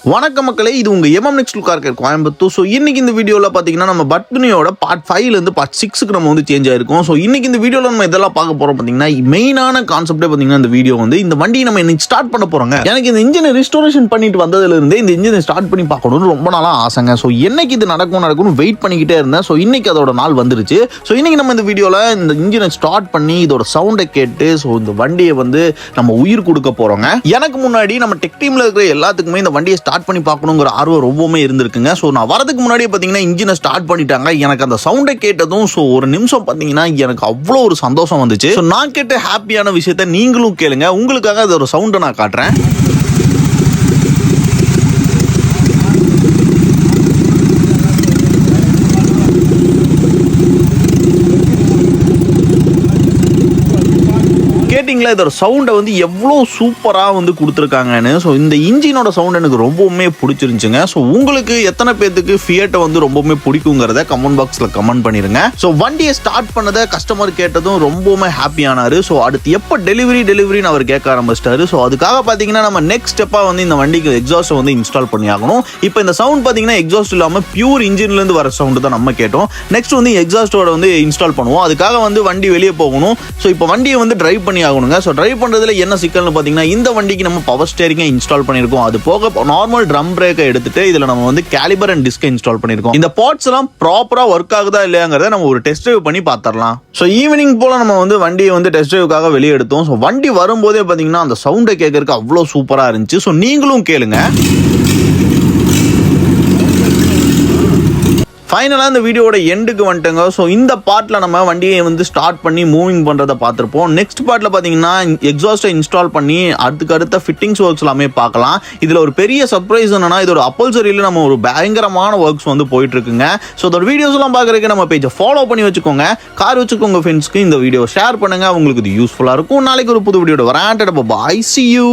வணக்க மக்களே, இது உங்க நெக்ஸ்ட் லுக்கா இருக்க கோயம்புத்தூர். ஸோ இன்னைக்கு இந்த வீடியோவில் பார்த்தீங்கன்னா நம்ம பட்மினியோட பார்ட் 5லேருந்து பார்ட் 6க்கு நம்ம வந்து சேஞ்ச் ஆயிருக்கும். ஸோ இன்னைக்கு இந்த வீடியோவில் நம்ம இதெல்லாம் பார்க்க போகிறோம். பார்த்தீங்கன்னா மெயினான கான்செப்டே பார்த்தீங்கன்னா இந்த வீடியோ வந்து இந்த வண்டியை நம்ம இன்னைக்கு ஸ்டார்ட் பண்ண போகிறோங்க. எனக்கு இந்த இன்ஜினை ரிஸ்டோரேஷன் பண்ணிட்டு வந்ததுலேருந்தே இந்த இன்ஜினை ஸ்டார்ட் பண்ணி பார்க்கணும்னு ரொம்ப நாளாக ஆசைங்க. ஸோ என்னைக்கு இது நடக்கும்னு வெயிட் பண்ணிக்கிட்டே இருந்தேன். ஸோ இன்னைக்கு அதோட நாள் வந்துருச்சு. ஸோ இன்னைக்கு நம்ம இந்த வீடியோவில் இந்த இன்ஜினை ஸ்டார்ட் பண்ணி இதோட சவுண்டை கேட்டு ஸோ இந்த வண்டியை வந்து நம்ம உயிர் கொடுக்க போகிறோங்க. எனக்கு முன்னாடி நம்ம டெக் டீமில் இருக்கிற எல்லாத்துக்குமே இந்த வண்டியை ஸ்டார்ட் பண்ணி பார்க்கணுங்கிற ஆர்வம் ரொம்பவுமே இருந்திருக்குங்க. ஸோ நான் வரதுக்கு முன்னாடியே பார்த்தீங்கன்னா இன்ஜினை ஸ்டார்ட் பண்ணிட்டாங்க. எனக்கு அந்த சவுண்டை கேட்டதும் ஸோ ஒரு நிமிஷம் பார்த்தீங்கன்னா எனக்கு அவ்வளோ ஒரு சந்தோஷம் வந்துச்சு. ஸோ நான் கேட்ட ஹாப்பியான விஷயத்த நீங்களும் கேளுங்க. உங்களுக்காக அதோட சவுண்டை நான் காட்டுறேன். கேட்டிங்களா இதோட சவுண்டை வந்து எவ்வளோ சூப்பராக வந்து கொடுத்துருக்காங்கன்னு. ஸோ இந்த இன்ஜினோட சவுண்ட் எனக்கு ரொம்பவுமே பிடிச்சிருந்துச்சுங்க. ஸோ உங்களுக்கு எத்தனை பேருக்கு ஃபியட்டை வந்து ரொம்பவுமே பிடிக்குங்கிறத கமெண்ட் பாக்ஸில் கமெண்ட் பண்ணிடுங்க. ஸோ வண்டியை ஸ்டார்ட் பண்ணதை கஸ்டமர் கேட்டதும் ரொம்பவுமே ஹாப்பியானார். ஸோ அடுத்து எப்போ டெலிவரின்னு அவர் கேட்க ஆரம்பிச்சிட்டாரு. ஸோ அதுக்காக பார்த்தீங்கன்னா நம்ம நெக்ஸ்ட் ஸ்டெப்பாக வந்து இந்த வண்டிக்கு எக்ஸாஸ்ட்டை வந்து இன்ஸ்டால் பண்ணி ஆகணும். இப்போ இந்த சவுண்ட் பார்த்தீங்கன்னா எக்ஸாஸ்ட் இல்லாமல் பியூர் இன்ஜின்லேருந்து வர சவுண்டு தான் நம்ம கேட்டோம். நெக்ஸ்ட் வந்து எக்ஸாஸ்ட்டோட வந்து இன்ஸ்டால் பண்ணுவோம். அதுக்காக வந்து வண்டி வெளியே போகணும். ஸோ இப்போ வண்டியை வந்து டிரைவ் பண்ணி ஆகணுங்க. ஸோ டிரைவ் பண்ணுறதுல என்ன சிக்கல்னு பார்த்தீங்கன்னா இந்த வண்டிக்கு நம்ம பவர் ஸ்டேரிங்கை இன்ஸ்டால் பண்ணியிருக்கோம். அது போக நார்மல் ட்ரம் பிரேக்கை எடுத்துட்டு இதில் நம்ம வந்து கேலிபர் அண்ட் டிஸ்கை இன்ஸ்டால் பண்ணியிருக்கோம். இந்த பார்ட்ஸ் எல்லாம் ப்ராப்பராக ஒர்க் ஆகுதா இல்லையாங்கிறத நம்ம ஒரு டெஸ்ட் டிரைவ் பண்ணி பார்த்துடலாம். ஸோ ஈவினிங் போல் நம்ம வந்து வண்டியை வந்து டெஸ்ட் டிரைவுக்காக வெளியே எடுத்தோம். ஸோ வண்டி வரும்போதே பார்த்தீங்கன்னா அந்த சவுண்டை கேட்கறதுக்கு அவ்வளோ சூப்பராக இருந்துச்சு. ஸோ நீங்களும் கேளுங்க. ஃபைனலாக இந்த வீடியோட எண்டுக்கு வந்துட்டுங்க. ஸோ இந்த பார்ட்டில் நம்ம வண்டியை வந்து ஸ்டார்ட் பண்ணி மூவிங் பண்ணுறதை பார்த்துருப்போம். நெக்ஸ்ட் பார்ட்டில் பார்த்தீங்கன்னா எக்ஸாஸ்ட்டை இன்ஸ்டால் பண்ணி அடுத்த ஃபிட்டிங்ஸ் ஒர்க்ஸ் எல்லாமே பார்க்கலாம். இதில் ஒரு பெரிய சர்ப்ரைஸ் என்னன்னா இதோட அப்பல்சரியில் நம்ம ஒரு பயங்கரமான ஒர்க்ஸ் வந்து போயிட்டு இருக்குங்க. ஸோ இதோட வீடியோஸ் எல்லாம் பார்க்குறதுக்கு நம்ம பேஜை ஃபாலோ பண்ணி வச்சுக்கோங்க. கார் வச்சுக்கோங்க ஃப்ரெண்ட்ஸ்க்கு இந்த வீடியோ ஷேர் பண்ணுங்க. உங்களுக்கு இது யூஸ்ஃபுல்லாக இருக்கும். நாளைக்கு ஒரு புது வீடியோட வரேன். Bye, see you.